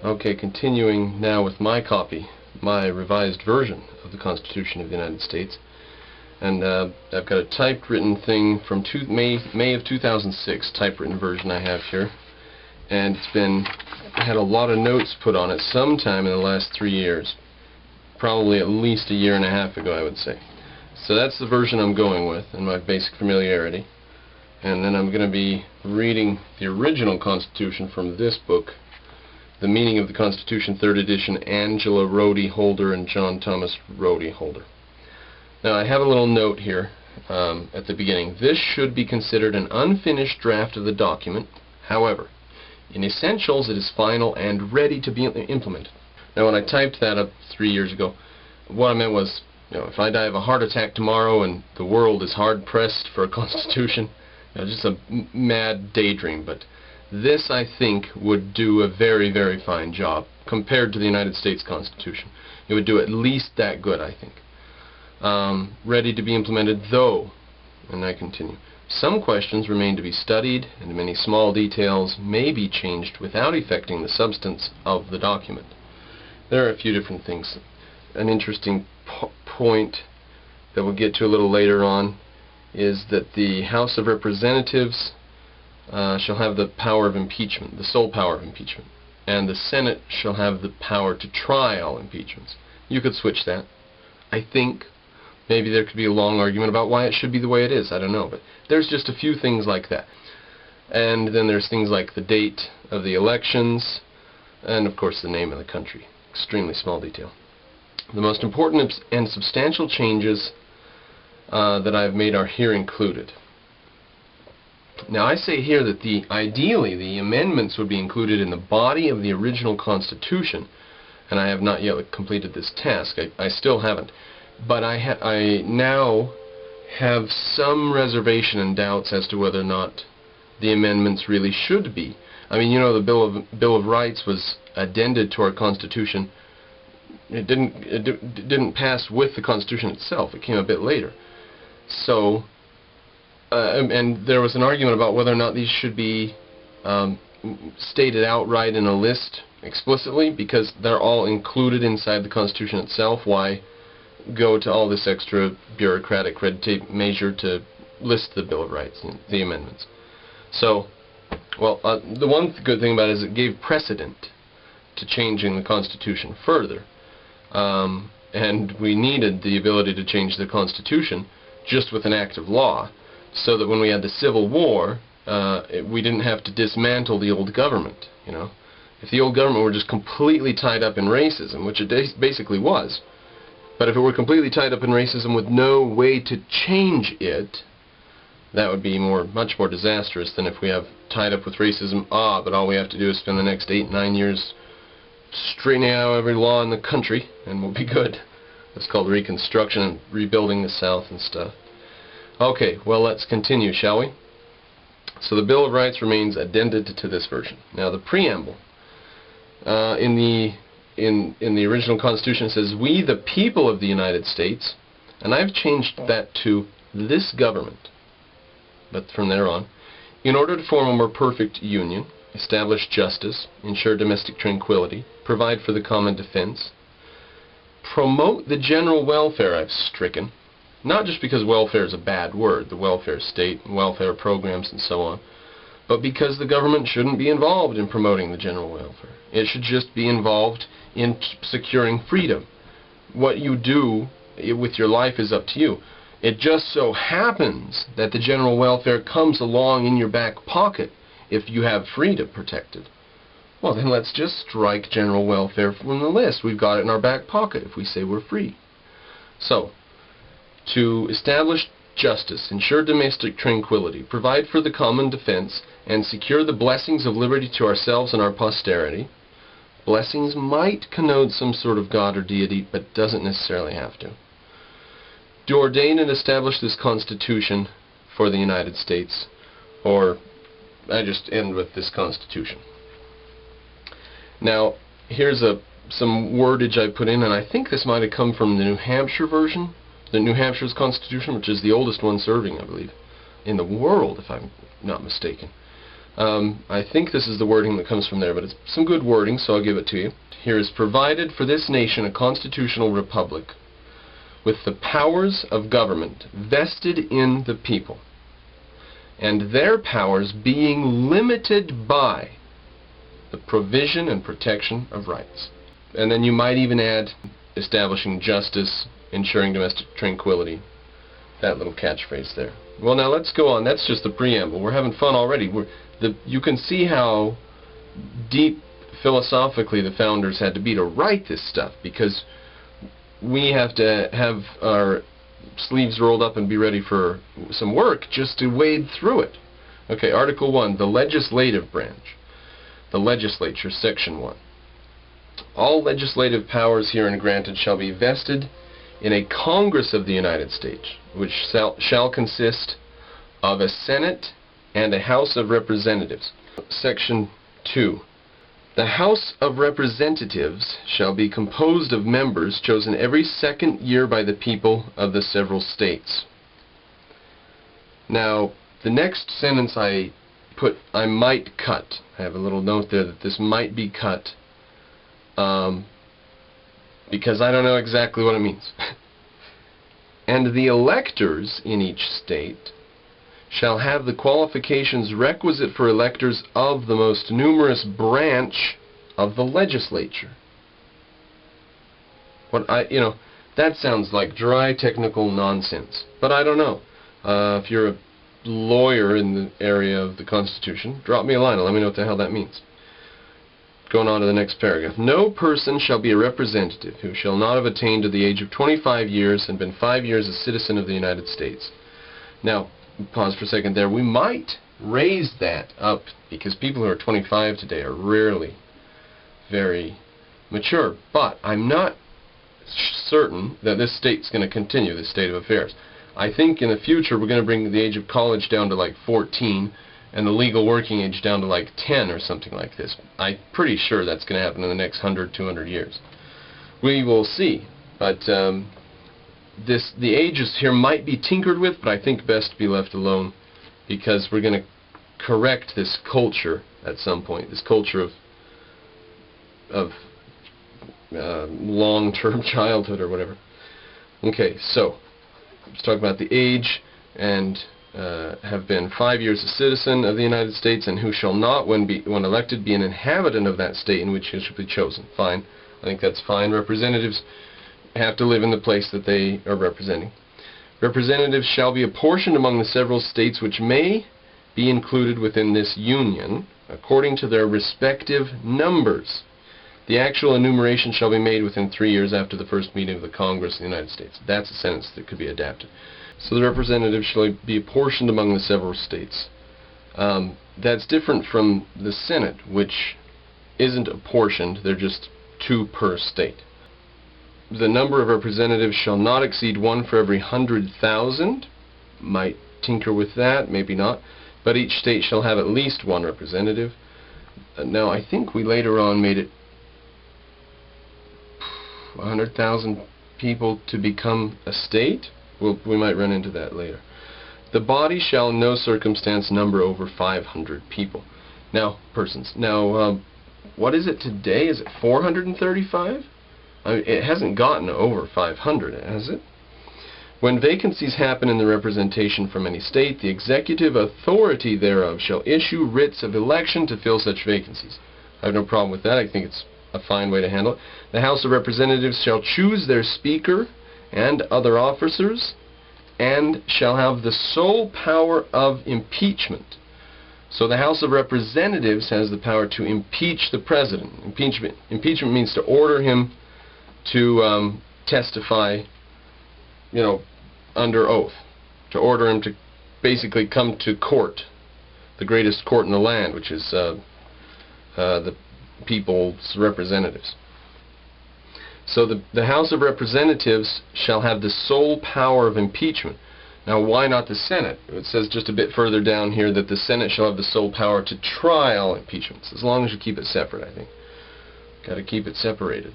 Okay, continuing now with my copy, my revised version of the Constitution of the United States. And I've got a typewritten thing from May of 2006, typewritten version I have here. And I had a lot of notes put on it sometime in the last 3 years. Probably at least a year and a half ago, I would say. So that's the version I'm going with, and my basic familiarity. And then I'm going to be reading the original Constitution from this book, The Meaning of the Constitution, 3rd edition, Angela Rhodey Holder and John Thomas Rhodey Holder. Now I have a little note here at the beginning. This should be considered an unfinished draft of the document. However, in essentials it is final and ready to be implemented. Now when I typed that up 3 years ago, what I meant was, if I die of a heart attack tomorrow and the world is hard pressed for a constitution, just a mad daydream, but this, I think, would do a very, very fine job compared to the United States Constitution. It would do at least that good, I think. Ready to be implemented, though, and I continue, some questions remain to be studied, and many small details may be changed without affecting the substance of the document. There are a few different things. An interesting point that we'll get to a little later on is that the House of Representatives shall have the power of impeachment, the sole power of impeachment, and the Senate shall have the power to try all impeachments. You could switch that. I think maybe there could be a long argument about why it should be the way it is. I don't know, but there's just a few things like that. And then there's things like the date of the elections, and of course the name of the country. Extremely small detail. The most important and substantial changes that I've made are here included. Now I say here that ideally the amendments would be included in the body of the original Constitution, and I have not yet completed this task. I still haven't. But I now have some reservation and doubts as to whether or not the amendments really should be. I mean, the Bill of Rights was addended to our Constitution. It didn't pass with the Constitution itself. It came a bit later. So, and there was an argument about whether or not these should be stated outright in a list explicitly, because they're all included inside the Constitution itself. Why go to all this extra bureaucratic red tape measure to list the Bill of Rights, the amendments? So, well, the one good thing about it is it gave precedent to changing the Constitution further. And we needed the ability to change the Constitution just with an act of law, so that when we had the Civil War, we didn't have to dismantle the old government. If the old government were just completely tied up in racism, which it basically was, but if it were completely tied up in racism with no way to change it, that would be much more disastrous than if we have tied up with racism, but all we have to do is spend the next 8, 9 years straightening out every law in the country, and we'll be good. That's called Reconstruction and rebuilding the South and stuff. Okay, well, let's continue, shall we? So the Bill of Rights remains addended to this version. Now the preamble in the original Constitution says, "We, the people of the United States," and I've changed that to "this government," but from there on, "in order to form a more perfect union, establish justice, ensure domestic tranquility, provide for the common defense, promote the general welfare," I've stricken, not just because welfare is a bad word, the welfare state, welfare programs and so on, but because the government shouldn't be involved in promoting the general welfare. It should just be involved in securing freedom. What you do with your life is up to you. It just so happens that the general welfare comes along in your back pocket if you have freedom protected. Well, then let's just strike general welfare from the list. We've got it in our back pocket if we say we're free. So, to establish justice, ensure domestic tranquility, provide for the common defense, and secure the blessings of liberty to ourselves and our posterity. Blessings might connote some sort of God or deity, but doesn't necessarily have to. To ordain and establish this Constitution for the United States, or I just end with this Constitution. Now, here's some wordage I put in, and I think this might have come from the New Hampshire version, the New Hampshire's Constitution, which is the oldest one serving, I believe, in the world, if I'm not mistaken. I think this is the wording that comes from there, but it's some good wording, so I'll give it to you. Here is provided for this nation a constitutional republic with the powers of government vested in the people, and their powers being limited by the provision and protection of rights. And then you might even add establishing justice, ensuring domestic tranquility. That little catchphrase there. Well, now let's go on. That's just the preamble. We're having fun already. You can see how deep philosophically the founders had to be to write this stuff, because we have to have our sleeves rolled up and be ready for some work just to wade through it. Okay, Article 1, the legislative branch. The Legislature, Section 1. All legislative powers herein granted shall be vested in a Congress of the United States, which shall consist of a Senate and a House of Representatives. Section 2. The House of Representatives shall be composed of members chosen every second year by the people of the several states. Now, the next sentence I might cut. I have a little note there that this might be cut, because I don't know exactly what it means. And the electors in each state shall have the qualifications requisite for electors of the most numerous branch of the legislature. That sounds like dry technical nonsense, but I don't know. If you're a lawyer in the area of the Constitution, drop me a line and let me know what the hell that means. Going on to the next paragraph. No person shall be a representative who shall not have attained to the age of 25 years and been 5 years a citizen of the United States. Now, pause for a second there. We might raise that up, because people who are 25 today are rarely very mature. But I'm not certain that this state's going to continue this state of affairs. I think in the future we're going to bring the age of college down to like 14 and the legal working age down to like 10 or something like this. I'm pretty sure that's going to happen in the next 100, 200 years. We will see. But the ages here might be tinkered with, but I think best to be left alone, because we're going to correct this culture at some point, this culture of long-term childhood or whatever. Okay, so let's talk about the age, and have been 5 years a citizen of the United States, and who shall not, when elected, be an inhabitant of that state in which he shall be chosen. Fine. I think that's fine. Representatives have to live in the place that they are representing. Representatives shall be apportioned among the several states which may be included within this union, according to their respective numbers. The actual enumeration shall be made within 3 years after the first meeting of the Congress of the United States. That's a sentence that could be adapted. So the representatives shall be apportioned among the several states. That's different from the Senate, which isn't apportioned. They're just 2 per state. The number of representatives shall not exceed 1 for every 100,000. Might tinker with that, maybe not. But each state shall have at least 1 representative. Now, I think we later on made it 100,000 people to become a state. We might run into that later. The body shall in no circumstance number over 500 people. Now, persons. Now, what is it today? Is it 435? I mean, it hasn't gotten over 500, has it? When vacancies happen in the representation from any state, the executive authority thereof shall issue writs of election to fill such vacancies. I have no problem with that. I think it's a fine way to handle it. The House of Representatives shall choose their Speaker and other officers, and shall have the sole power of impeachment. So the House of Representatives has the power to impeach the President. Impeachment means to order him to testify, under oath. To order him to basically come to court, the greatest court in the land, which is the people's representatives. So the House of Representatives shall have the sole power of impeachment. Now, why not the Senate? It says just a bit further down here that the Senate shall have the sole power to trial impeachments, as long as you keep it separate, I think. Got to keep it separated.